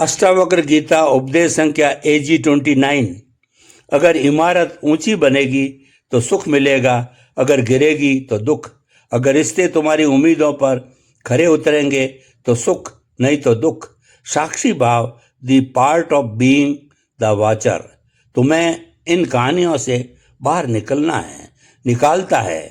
अष्टावक्र गीता उपदेश संख्या AG29। अगर इमारत ऊंची बनेगी तो सुख मिलेगा, अगर गिरेगी तो दुख। अगर रिश्ते तुम्हारी उम्मीदों पर खरे उतरेंगे तो सुख, नहीं तो दुख। साक्षी भाव, the part of being the watcher. तुम्हें इन कहानियों से बाहर निकलना है, निकालता है।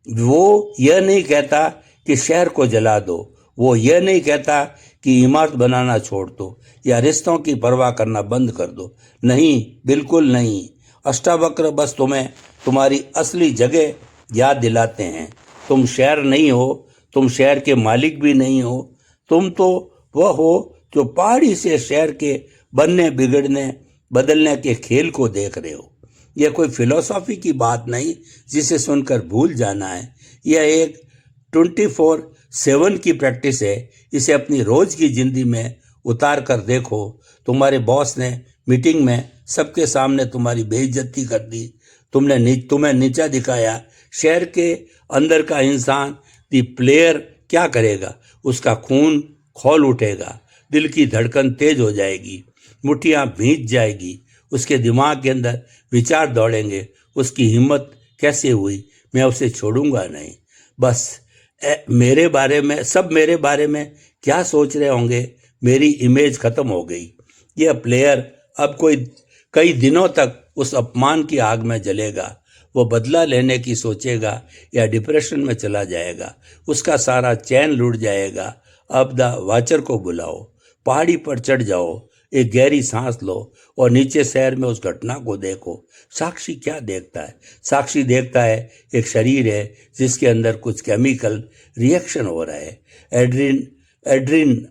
वो यह नहीं कहता कि शहर को जला दो, वो यह नहीं कहता कि इमारत बनाना छोड़ दो या रिश्तों की परवाह करना बंद कर दो। नहीं, बिल्कुल नहीं। अष्टावक्र बस तुम्हें तुम्हारी असली जगह याद दिलाते हैं। तुम शहर नहीं हो, तुम शहर के मालिक भी नहीं हो। तुम तो वह हो जो पहाड़ी से शहर के बनने, बिगड़ने, बदलने के खेल को देख रहे हो। यह कोई फिलॉसफी की बात नहीं जिसे सुनकर भूल जाना है। यह एक 24/7 की प्रैक्टिस है। इसे अपनी रोज की जिंदगी में उतार कर देखो। तुम्हारे बॉस ने मीटिंग में सबके सामने तुम्हारी बेइज्जती कर दी, तुम्हें नीचा दिखाया। शहर के अंदर का इंसान, दी प्लेयर, क्या करेगा? उसका खून खौल उठेगा, दिल की धड़कन तेज हो जाएगी, मुट्ठियां भींच जाएगी, उसके दिमाग के अंदर विचार दौड़ेंगे। उसकी हिम्मत कैसे हुई? मैं उसे छोड़ूंगा नहीं। बस मेरे बारे में क्या सोच रहे होंगे? मेरी इमेज खत्म हो गई। यह प्लेयर अब कई दिनों तक उस अपमान की आग में जलेगा। वो बदला लेने की सोचेगा या डिप्रेशन में चला जाएगा। उसका सारा चैन लूट जाएगा। अब द वाचर को बुलाओ, पहाड़ी पर चढ़ जाओ, एक गहरी सांस लो और नीचे शहर में उस घटना को देखो। साक्षी क्या देखता है? साक्षी देखता है एक शरीर है जिसके अंदर कुछ केमिकल रिएक्शन हो रहा है। एड्रीन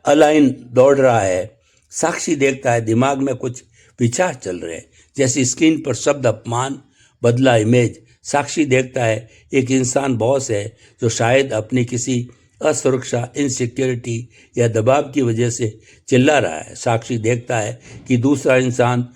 अलाइन दौड़ रहा है। साक्षी देखता है दिमाग में कुछ विचार चल रहे हैं, जैसे स्क्रीन पर शब्द अपमान, बदला, इमेज। साक्षी देखता है एक इंसान बॉस है जो शायद अपनी किसी असुरक्षा, इनसिक्योरिटी या दबाव की वजह से चिल्ला रहा है। साक्षी देखता है कि दूसरा इंसान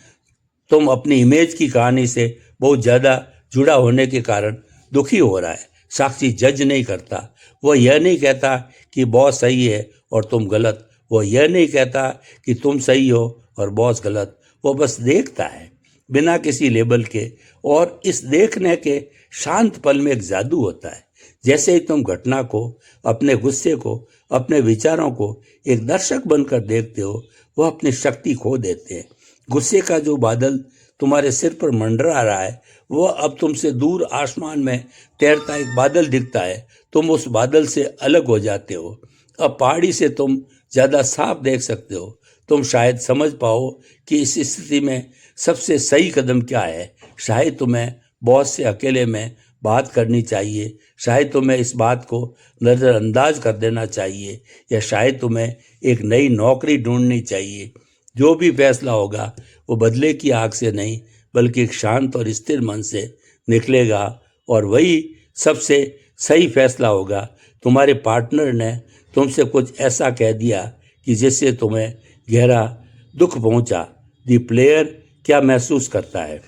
तुम अपनी इमेज की कहानी से बहुत ज़्यादा जुड़ा होने के कारण दुखी हो रहा है। साक्षी जज नहीं करता। वह यह नहीं कहता कि बॉस सही है और तुम गलत। वो यह नहीं कहता कि तुम सही हो और बॉस गलत। वो बस देखता है बिना किसी लेबल के। और इस देखने के शांत पल में एक जादू होता है। जैसे ही तुम घटना को, अपने गुस्से को, अपने विचारों को एक दर्शक बनकर देखते हो, वह अपनी शक्ति खो देते हैं। गुस्से का जो बादल तुम्हारे सिर पर मंडरा रहा है, वह अब तुमसे दूर आसमान में तैरता एक बादल दिखता है। तुम उस बादल से अलग हो जाते हो। अब पहाड़ी से तुम ज़्यादा साफ देख सकते हो। तुम शायद समझ पाओ कि इस स्थिति में सबसे सही कदम क्या है। शायद तुम्हें बॉस से अकेले में बात करनी चाहिए, शायद तुम्हें इस बात को नज़रअंदाज कर देना चाहिए, या शायद तुम्हें एक नई नौकरी ढूंढनी चाहिए। जो भी फैसला होगा वो बदले की आग से नहीं, बल्कि एक शांत और स्थिर मन से निकलेगा, और वही सबसे सही फैसला होगा। तुम्हारे पार्टनर ने तुमसे कुछ ऐसा कह दिया कि जिससे तुम्हें गहरा दुख पहुंचा। द प्लेयर क्या महसूस करता है?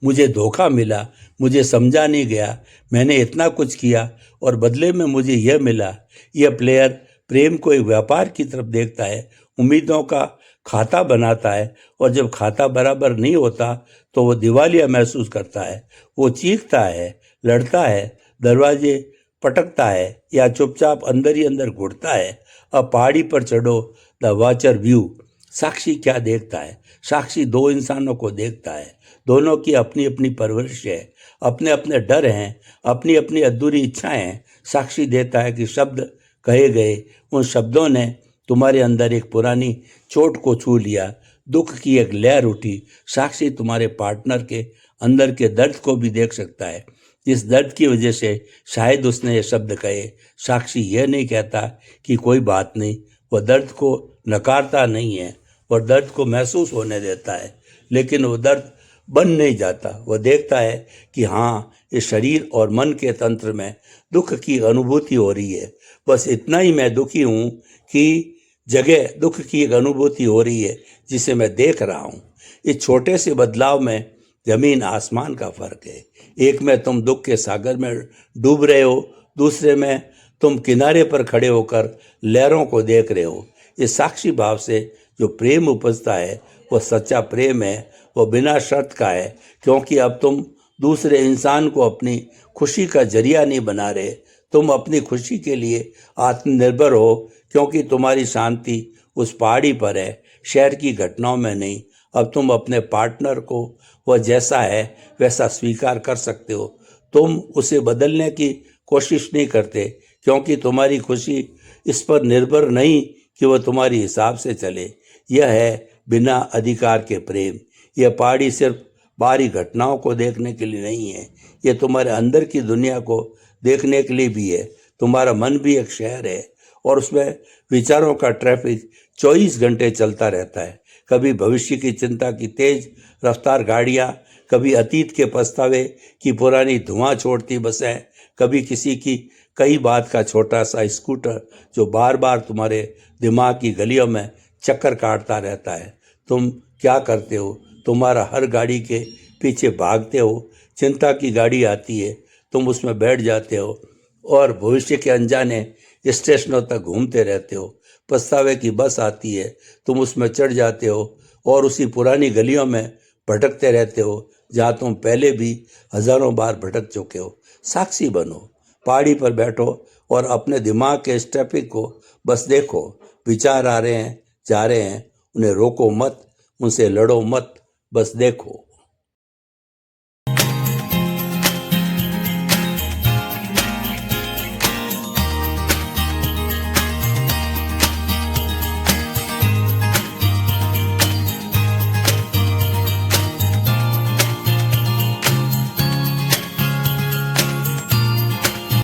मुझे धोखा मिला, मुझे समझा नहीं गया, मैंने इतना कुछ किया और बदले में मुझे यह मिला। यह प्लेयर प्रेम को एक व्यापार की तरफ देखता है, उम्मीदों का खाता बनाता है, और जब खाता बराबर नहीं होता तो वो दिवालिया महसूस करता है। वो चीखता है, लड़ता है, दरवाजे पटकता है, या चुपचाप अंदर ही अंदर घुटता है। अब पहाड़ी पर चढ़ो, द वाचर व्यू। साक्षी क्या देखता है? साक्षी दो इंसानों को देखता है। दोनों की अपनी अपनी परवरिश है, अपने अपने डर हैं, अपनी अपनी अधूरी इच्छाएं हैं। साक्षी देता है कि शब्द कहे गए, उन शब्दों ने तुम्हारे अंदर एक पुरानी चोट को छू लिया, दुख की एक लहर उठी। साक्षी तुम्हारे पार्टनर के अंदर के दर्द को भी देख सकता है, जिस दर्द की वजह से शायद उसने ये शब्द कहे। साक्षी यह नहीं कहता कि कोई बात नहीं, वह दर्द को नकारता नहीं है, वह दर्द को महसूस होने देता है, लेकिन वह दर्द बन नहीं जाता। वह देखता है कि हाँ, इस शरीर और मन के तंत्र में दुख की अनुभूति हो रही है। बस इतना ही मैं दुखी हूँ कि जगह दुख की एक अनुभूति हो रही है जिसे मैं देख रहा हूँ। इस छोटे से बदलाव में जमीन आसमान का फर्क है। एक में तुम दुख के सागर में डूब रहे हो, दूसरे में तुम किनारे पर खड़े होकर लहरों को देख रहे हो। इस साक्षी भाव से जो प्रेम उपजता है वह सच्चा प्रेम है, वह बिना शर्त का है, क्योंकि अब तुम दूसरे इंसान को अपनी खुशी का जरिया नहीं बना रहे। तुम अपनी खुशी के लिए आत्मनिर्भर हो, क्योंकि तुम्हारी शांति उस पहाड़ी पर है, शहर की घटनाओं में नहीं। अब तुम अपने पार्टनर को वह जैसा है वैसा स्वीकार कर सकते हो। तुम उसे बदलने की कोशिश नहीं करते, क्योंकि तुम्हारी खुशी इस पर निर्भर नहीं कि वह तुम्हारी हिसाब से चले। यह है बिना अधिकार के प्रेम। यह पहाड़ी सिर्फ बाहरी घटनाओं को देखने के लिए नहीं है, यह तुम्हारे अंदर की दुनिया को देखने के लिए भी है। तुम्हारा मन भी एक शहर है और उसमें विचारों का ट्रैफिक 24 घंटे चलता रहता है। कभी भविष्य की चिंता की तेज रफ्तार गाड़ियाँ, कभी अतीत के पछतावे की पुरानी धुआं छोड़ती बसें, कभी किसी की कई बात का छोटा सा स्कूटर जो बार बार तुम्हारे दिमाग की गलियों में चक्कर काटता रहता है। तुम क्या करते हो? तुम्हारा हर गाड़ी के पीछे भागते हो। चिंता की गाड़ी आती है, तुम उसमें बैठ जाते हो और भविष्य के अनजाने स्टेशनों तक घूमते रहते हो। पछतावे की बस आती है, तुम उसमें चढ़ जाते हो और उसी पुरानी गलियों में भटकते रहते हो जहाँ तुम पहले भी हजारों बार भटक चुके हो। साक्षी बनो, पहाड़ी पर बैठो और अपने दिमाग के इस ट्रैफिक को बस देखो। विचार आ रहे हैं, जा रहे हैं, उन्हें रोको मत, उनसे लड़ो मत, बस देखो।